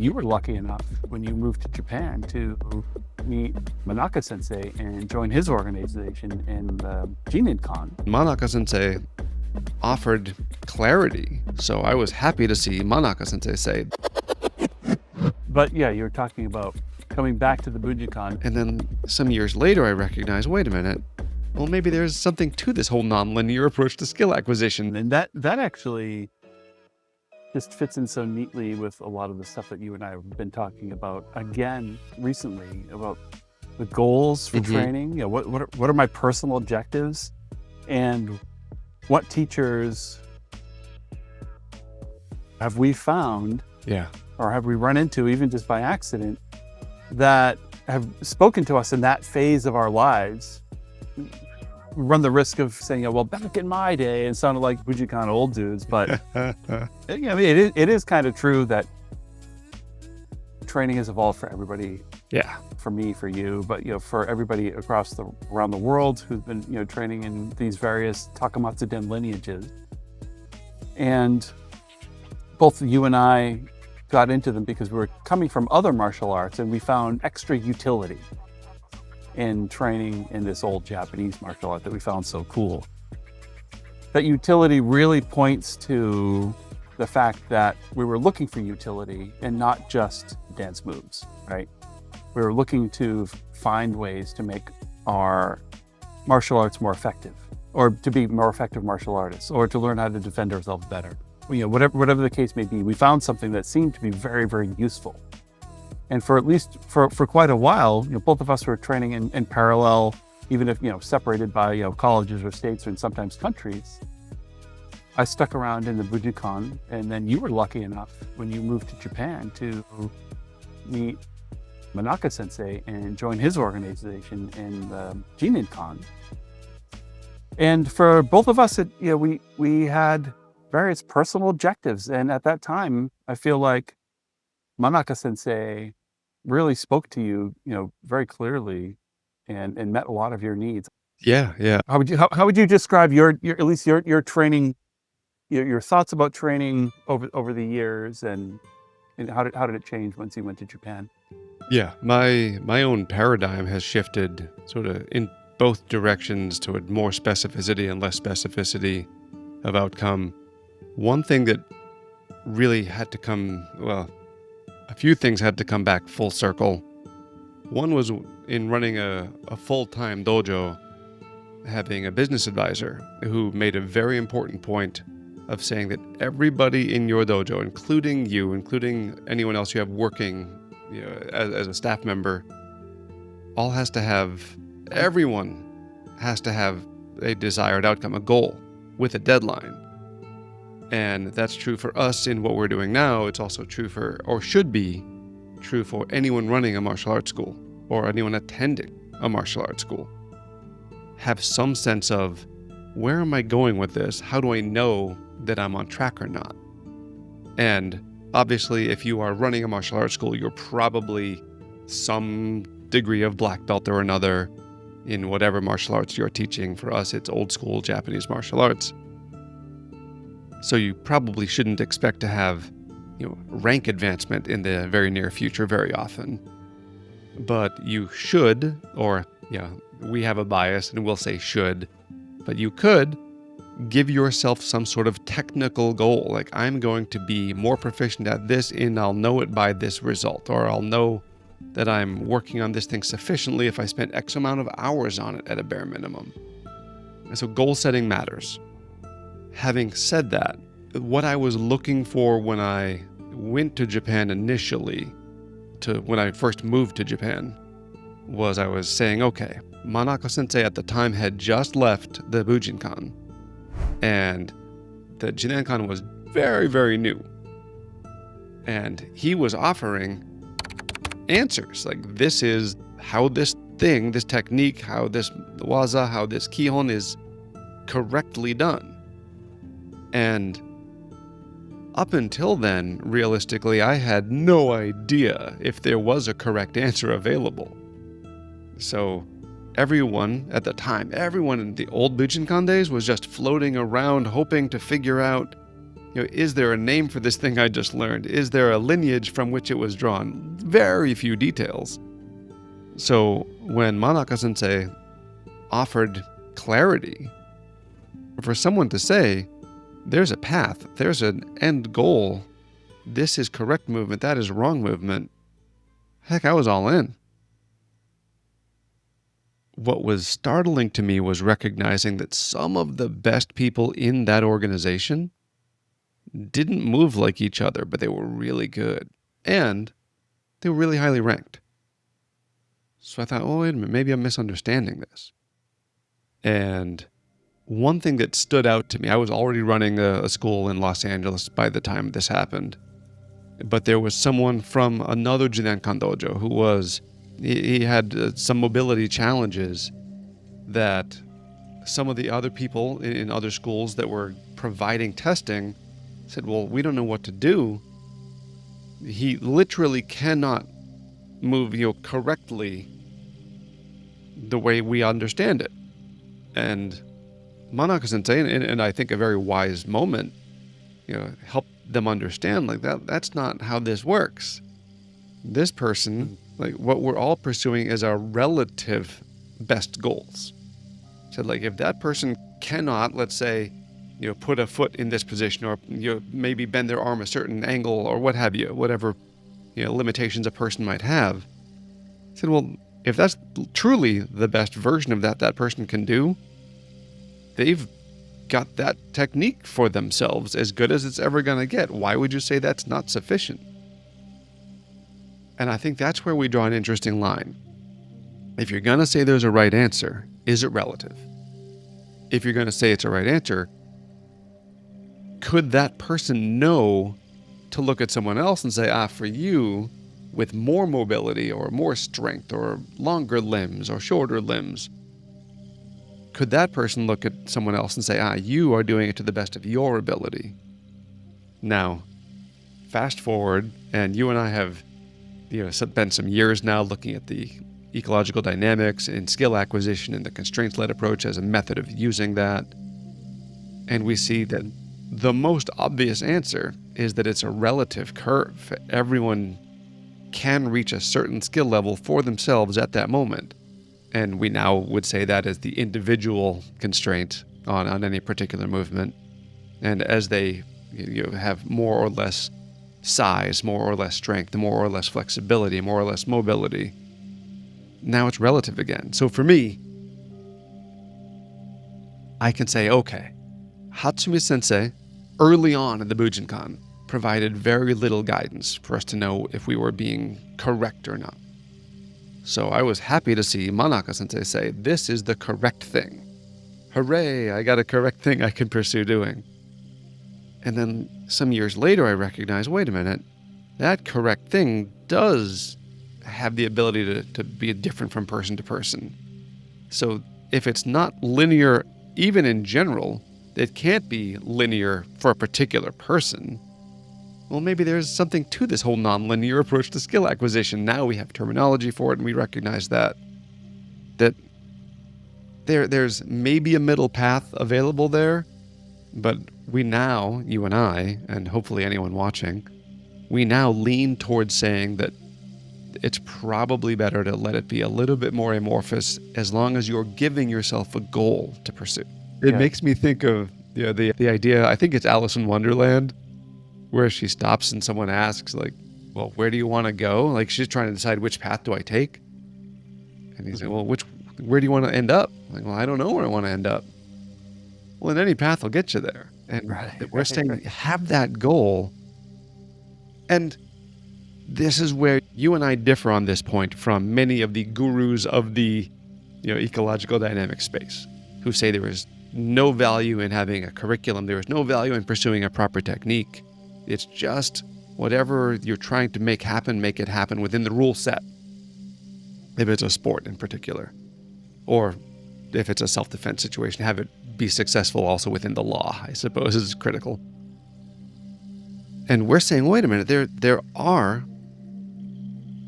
You were lucky enough when you moved to Japan to meet Manaka Sensei and join his organization in the Jinenkan. Manaka Sensei offered clarity, so I was happy to see Manaka Sensei say. But yeah, you were talking about coming back to the Bujinkan. And then some years later, I recognized, wait a minute, well, maybe there's something to this whole non-linear approach to skill acquisition. And that actually just fits in so neatly with a lot of the stuff that you and I have been talking about again recently about the goals for training. You know, what are my personal objectives, and what teachers have we found, or have we run into even just by accident, that have spoken to us in that phase of our lives. We run the risk of saying, well, back in my day, and sounded like Bujinkan old dudes, but it is kind of true that training has evolved for everybody. Yeah. For me, for you, but for everybody around the world who's been training in these various Takamatsu-den lineages. And both you and I got into them because we were coming from other martial arts, and we found extra utility in training in this old Japanese martial art that we found so cool. That utility really points to the fact that we were looking for utility and not just dance moves, right? We were looking to find ways to make our martial arts more effective, or to be more effective martial artists, or to learn how to defend ourselves better. Whatever the case may be, we found something that seemed to be very, very useful. And for at least for quite a while, both of us were training in parallel, even if separated by colleges or states and sometimes countries. I stuck around in the Bujinkan, and then you were lucky enough when you moved to Japan to meet Manaka Sensei and join his organization in the Jinenkan. And for both of us, we had various personal objectives, and at that time, I feel like Manaka Sensei really spoke to you, very clearly, and met a lot of your needs. Yeah. How would you describe your at least your training, your thoughts about training over the years, and how did it change once you went to Japan? Yeah, my own paradigm has shifted sort of in both directions toward more specificity and less specificity of outcome. One thing that really had to come, a few things had to come back full circle. One was in running a full-time dojo, having a business advisor who made a very important point of saying that everybody in your dojo, including you, including anyone else you have working as a staff member, everyone has to have a desired outcome, a goal with a deadline. And that's true for us in what we're doing now. It's also true should be true for anyone running a martial arts school or anyone attending a martial arts school. Have some sense of, where am I going with this? How do I know that I'm on track or not? And obviously, if you are running a martial arts school, you're probably some degree of black belt or another in whatever martial arts you're teaching. For us, it's old school Japanese martial arts. So you probably shouldn't expect to have, rank advancement in the very near future very often. But you should, we have a bias and we'll say should, but you could give yourself some sort of technical goal. Like, I'm going to be more proficient at this and I'll know it by this result, or I'll know that I'm working on this thing sufficiently if I spent X amount of hours on it at a bare minimum. And so goal setting matters. Having said that, what I was looking for when I went to Japan initially, when I first moved to Japan, was I was saying, okay, Manaka Sensei at the time had just left the Bujinkan, and the Jinenkan was very, very new. And he was offering answers, like, this is how this thing, this technique, how this waza, how this kihon is correctly done. And up until then, realistically, I had no idea if there was a correct answer available. So everyone at the time, everyone in the old Bujinkan days was just floating around hoping to figure out is there a name for this thing I just learned? Is there a lineage from which it was drawn? Very few details. So when Manaka Sensei offered clarity, for someone to say, there's a path, there's an end goal, this is correct movement, that is wrong movement, heck, I was all in. What was startling to me was recognizing that some of the best people in that organization didn't move like each other, but they were really good. And they were really highly ranked. So I thought, oh, wait a minute, maybe I'm misunderstanding this. And one thing that stood out to me, I was already running a school in Los Angeles by the time this happened. But there was someone from another Jinenkan dojo who he had some mobility challenges that some of the other people in other schools that were providing testing said, well, we don't know what to do. He literally cannot move correctly the way we understand it. And Manaka Sensei, and I think a very wise moment, helped them understand that's not how this works. This person, what we're all pursuing is our relative best goals. So if that person cannot, let's say, put a foot in this position, or maybe bend their arm a certain angle, or what have you, whatever limitations a person might have, I said, well, if that's truly the best version of that person can do, they've got that technique for themselves as good as it's ever going to get. Why would you say that's not sufficient? And I think that's where we draw an interesting line. If you're going to say there's a right answer, is it relative? If you're going to say it's a right answer, could that person know to look at someone else and say, for you, with more mobility or more strength or longer limbs or shorter limbs, could that person look at someone else and say, you are doing it to the best of your ability? Now, fast forward, and you and I have spent some years now looking at the ecological dynamics and skill acquisition and the constraints-led approach as a method of using that. And we see that the most obvious answer is that it's a relative curve. Everyone can reach a certain skill level for themselves at that moment. And we now would say that as the individual constraint on any particular movement. And as they have more or less size, more or less strength, more or less flexibility, more or less mobility, now it's relative again. So for me, I can say, okay, Hatsumi Sensei, early on in the Bujinkan, provided very little guidance for us to know if we were being correct or not. So I was happy to see Manaka Sensei say, this is the correct thing. Hooray, I got a correct thing I can pursue doing. And then some years later, I recognized, wait a minute, that correct thing does have the ability to be different from person to person. So if it's not linear, even in general, it can't be linear for a particular person. Well, maybe there's something to this whole non-linear approach to skill acquisition. Now we have terminology for it, and we recognize that there's maybe a middle path available there, but we now, you and I, and hopefully anyone watching, we now lean towards saying that it's probably better to let it be a little bit more amorphous as long as you're giving yourself a goal to pursue. It makes me think of the idea, I think it's Alice in Wonderland, where she stops and someone asks, well, where do you want to go? She's trying to decide which path do I take? And he's like, well, where do you want to end up? Well, I don't know where I want to end up. Well, then any path will get you there. And we're saying have that goal. And this is where you and I differ on this point from many of the gurus of the ecological dynamic space, who say there is no value in having a curriculum. There is no value in pursuing a proper technique. It's just whatever you're trying to make it happen within the rule set. If it's a sport in particular, or if it's a self-defense situation, have it be successful also within the law, I suppose, is critical. And we're saying, wait a minute, there are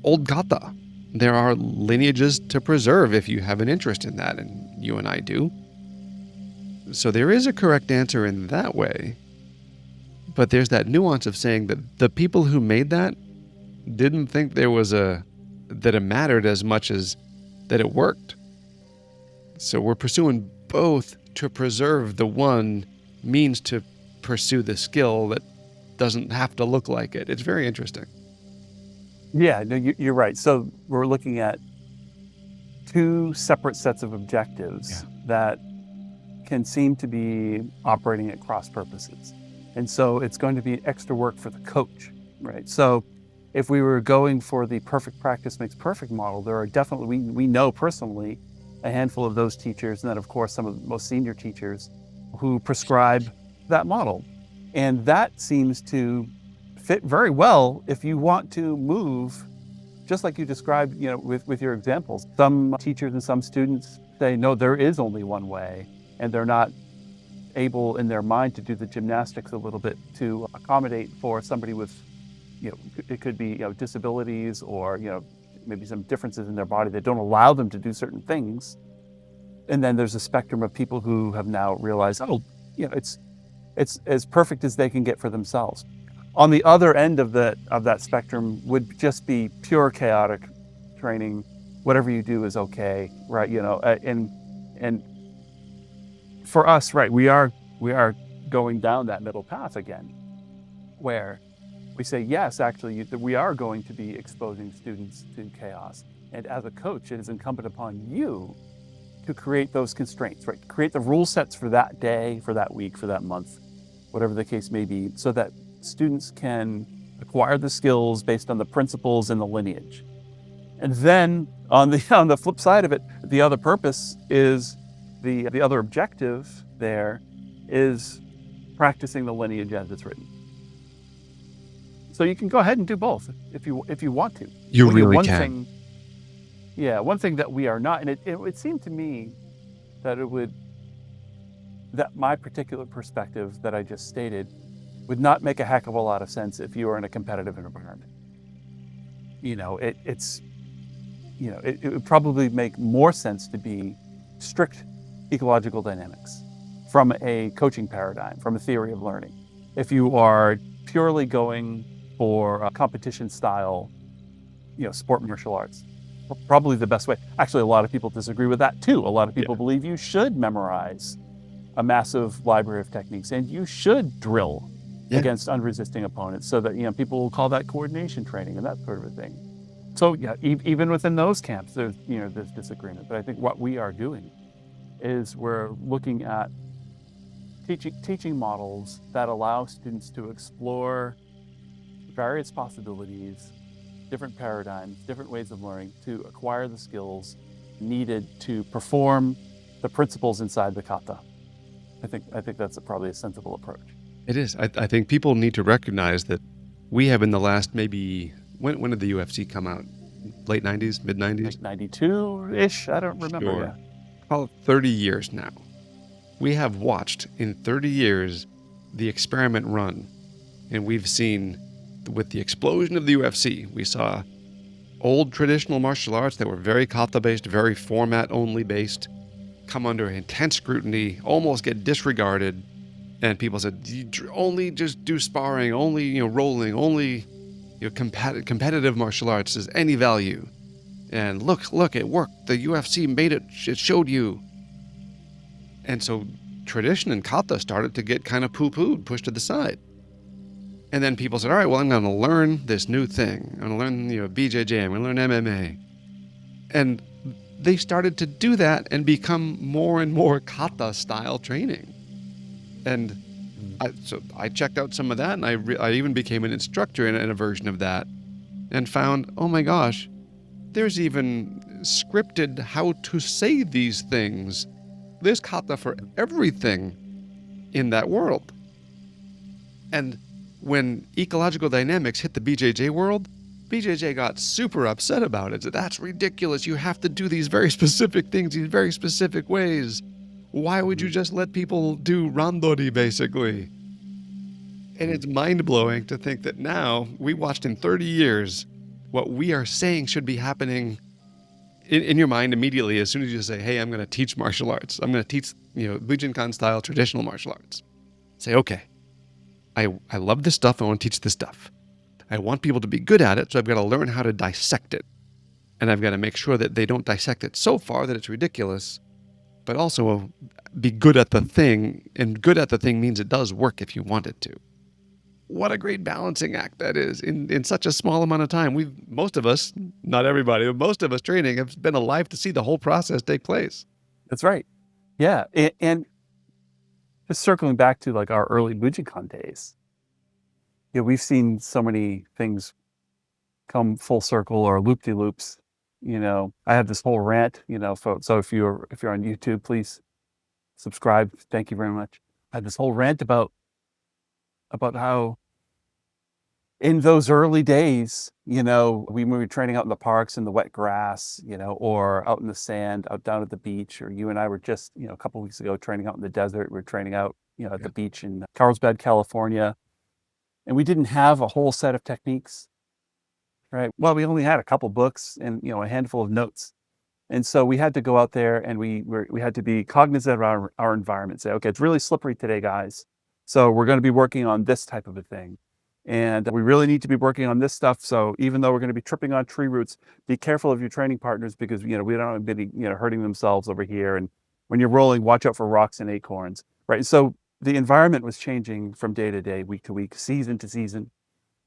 old kata. There are lineages to preserve if you have an interest in that, and you and I do. So there is a correct answer in that way. But there's that nuance of saying that the people who made that didn't think that it mattered as much as that it worked. So we're pursuing both to preserve the one means to pursue the skill that doesn't have to look like it. It's very interesting. Yeah, no, you're right. So we're looking at two separate sets of objectives that can seem to be operating at cross purposes. And so it's going to be extra work for the coach, right? So if we were going for the perfect practice makes perfect model, there are definitely, we know personally, a handful of those teachers, and then of course some of the most senior teachers who prescribe that model. And that seems to fit very well if you want to move, just like you described, with your examples. Some teachers and some students say, no, there is only one way, and they're not able in their mind to do the gymnastics a little bit to accommodate for somebody with, it could be, disabilities or, maybe some differences in their body that don't allow them to do certain things. And then there's a spectrum of people who have now realized, it's as perfect as they can get for themselves. On the other end of that spectrum would just be pure chaotic training. Whatever you do is okay, right? And for us, right, we are going down that middle path again, where we say, yes, actually, we are going to be exposing students to chaos. And as a coach, it is incumbent upon you to create those constraints, right? Create the rule sets for that day, for that week, for that month, whatever the case may be, so that students can acquire the skills based on the principles and the lineage. And then on the flip side of it, the other purpose is the other objective there is practicing the lineage as it's written. So you can go ahead and do both if you want to. You really can. One thing that we are not, and it would seem to me that that my particular perspective that I just stated would not make a heck of a lot of sense if you were in a competitive environment. It would probably make more sense to be strict ecological dynamics from a coaching paradigm, from a theory of learning. If you are purely going for a competition style, sport martial arts, probably the best way. Actually, a lot of people disagree with that too. A lot of people believe you should memorize a massive library of techniques and you should drill against unresisting opponents, so that people will call that coordination training and that sort of a thing. So even within those camps, there's disagreement. But I think what we are doing is we're looking at teaching models that allow students to explore various possibilities, different paradigms, different ways of learning to acquire the skills needed to perform the principles inside the kata. I think that's probably a sensible approach. It is. I think people need to recognize that we have in the last maybe, when did the UFC come out? Late 90s, mid 90s? 92-ish, I don't remember. Sure. Yeah. Call it 30 years now. We have watched in 30 years the experiment run, and we've seen with the explosion of the UFC, we saw old traditional martial arts that were very kata-based, very format-only based, come under intense scrutiny, almost get disregarded, and people said, only just do sparring, only rolling, only competitive martial arts is any value. And look, it worked. The UFC made it showed you. And so tradition and kata started to get kind of poo-pooed, pushed to the side. And then people said, all right, well, I'm going to learn this new thing. I'm going to learn, BJJ. I'm going to learn MMA. And they started to do that and become more and more kata-style training. And so I checked out some of that, and I even became an instructor in a version of that and found, oh my gosh, there's even scripted how to say these things. There's kata for everything in that world. And when ecological dynamics hit the BJJ world, BJJ got super upset about it. That's ridiculous. You have to do these very specific things, these very specific ways. Why would you just let people do randori, basically? And it's mind-blowing to think that now, we watched in 30 years, what we are saying should be happening in your mind immediately as soon as you say, hey, I'm going to teach martial arts. I'm going to teach, Bujinkan style traditional martial arts. Say, okay, I love this stuff. I want to teach this stuff. I want people to be good at it, so I've got to learn how to dissect it. And I've got to make sure that they don't dissect it so far that it's ridiculous, but also be good at the thing. And good at the thing means it does work if you want it to. What a great balancing act that is in such a small amount of time. Most of us, not everybody, but most of us training have been alive to see the whole process take place. That's right. Yeah. And just circling back to like our early Bujinkan days, we've seen so many things come full circle or loop-de-loops. I have this whole rant, so if you're on YouTube, please subscribe. Thank you very much. I had this whole rant about how in those early days, we were training out in the parks in the wet grass, or out in the sand, out down at the beach, or you and I were just, a couple of weeks ago training out in the desert. We were training out, at the beach in Carlsbad, California. And we didn't have a whole set of techniques, right? Well, we only had a couple books and, a handful of notes. And so we had to go out there and we had to be cognizant of our environment. Say, okay, it's really slippery today, guys. So we're going to be working on this type of a thing. And we really need to be working on this stuff. So even though we're going to be tripping on tree roots, be careful of your training partners because, we don't want to be, hurting themselves over here. And when you're rolling, watch out for rocks and acorns, right? So the environment was changing from day to day, week to week, season to season.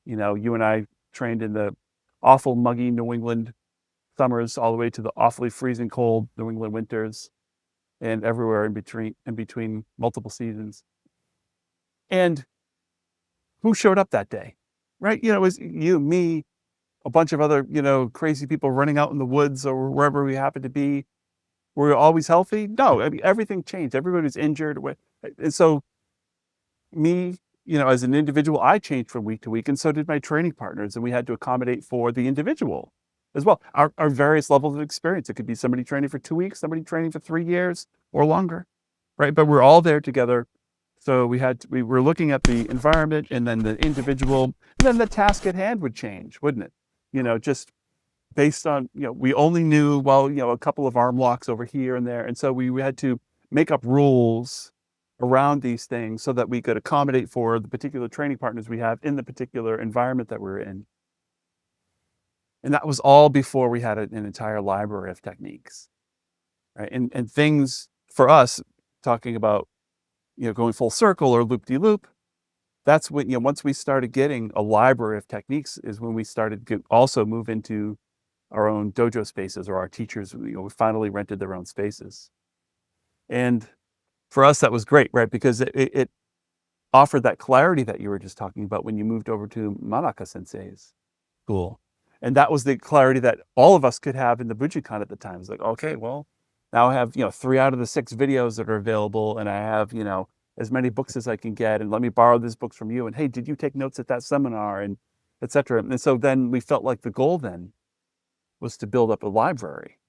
You and I trained in the awful muggy New England summers all the way to the awfully freezing cold New England winters and everywhere in between multiple seasons. And who showed up that day, right? It was you, me, a bunch of other, crazy people running out in the woods or wherever we happened to be. Were we always healthy? No, I mean, everything changed. Everybody was injured. And so me, as an individual, I changed from week to week, and so did my training partners, and we had to accommodate for the individual as well. Our various levels of experience. It could be somebody training for 2 weeks, somebody training for 3 years or longer, right? But we're all there together. So we were looking at the environment and then the individual, and then the task at hand would change, wouldn't it? Just based on, we only knew, a couple of arm locks over here and there. And so we had to make up rules around these things so that we could accommodate for the particular training partners we have in the particular environment that we're in. And that was all before we had an entire library of techniques, right? And things for us, talking about, going full circle or loop-de-loop, that's when, once we started getting a library of techniques is when we started to also move into our own dojo spaces, or our teachers, we finally rented their own spaces. And for us, that was great, right? Because it offered that clarity that you were just talking about when you moved over to Manaka Sensei's school. And that was the clarity that all of us could have in the Bujinkan at the time. It's like, okay, well, now I have, 3 out of the 6 videos that are available, and I have, as many books as I can get, and let me borrow these books from you. And hey, did you take notes at that seminar? And et cetera. And so then we felt like the goal then was to build up a library.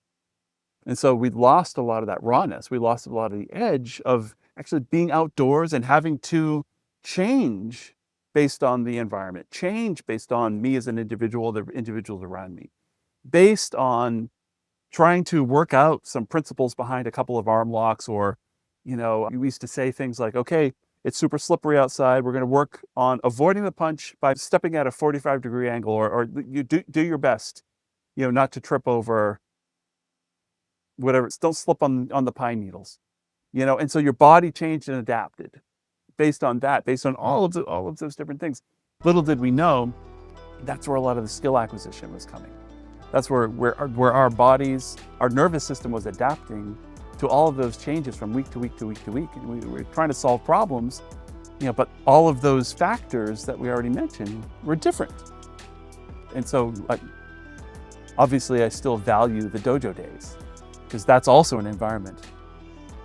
And so we lost a lot of that rawness. We lost a lot of the edge of actually being outdoors and having to change based on the environment, change based on me as an individual, the individuals around me, based on trying to work out some principles behind a couple of arm locks. Or, we used to say things like, okay, it's super slippery outside. We're going to work on avoiding the punch by stepping at a 45-degree angle, or you do your best, not to trip over whatever. Don't slip on the pine needles, and so your body changed and adapted based on that, based on all of those different things. Little did we know, that's where a lot of the skill acquisition was coming. That's where our bodies, our nervous system was adapting to all of those changes from week to week to week to week. And we were trying to solve problems, but all of those factors that we already mentioned were different. And so obviously I still value the dojo days, because that's also an environment.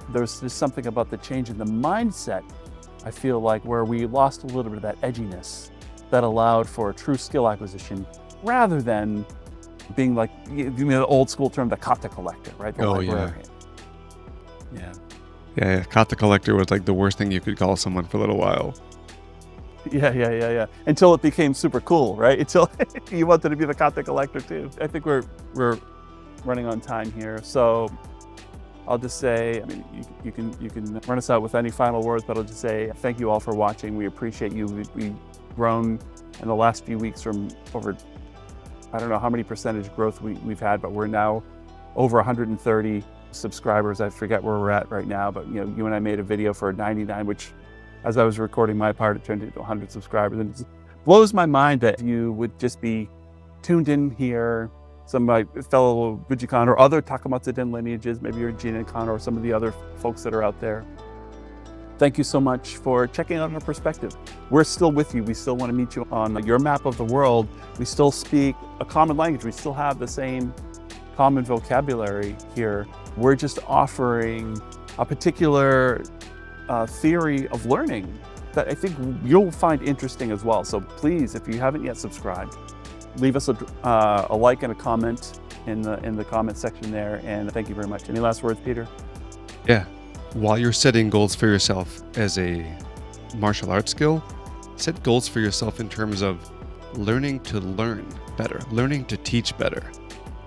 There's just something about the change in the mindset, I feel like, where we lost a little bit of that edginess that allowed for true skill acquisition, rather than being like, the old school term, the Kata collector, right? The librarian. Yeah. Kata collector was like the worst thing you could call someone for a little while. Yeah. Until it became super cool, right? Until you wanted to be the Kata collector too. I think we're running on time here. So I'll just say, I mean, you can run us out with any final words, but I'll just say thank you all for watching. We appreciate you. We've grown in the last few weeks from over, I don't know how many percentage growth we've had, but we're now over 130 subscribers. I forget where we're at right now, but you and I made a video for 99, which as I was recording my part, it turned into 100 subscribers. And it blows my mind that you would just be tuned in here. Some of my fellow Bujinkan or other Takamatsu-den lineages, maybe you're Jinenkan or some of the other folks that are out there. Thank you so much for checking out our perspective. We're still with you. We still want to meet you on your map of the world. We still speak a common language. We still have the same common vocabulary here. We're just offering a particular theory of learning that I think you'll find interesting as well. So please, if you haven't yet subscribed, leave us a like and a comment in the comment section there. And thank you very much. Any last words, Peter? Yeah. While you're setting goals for yourself as a martial arts skill, set goals for yourself in terms of learning to learn better, learning to teach better.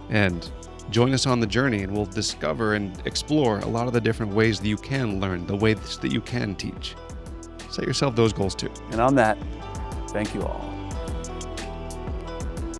And join us on the journey, and we'll discover and explore a lot of the different ways that you can learn, the ways that you can teach. Set yourself those goals too. And on that, thank you all.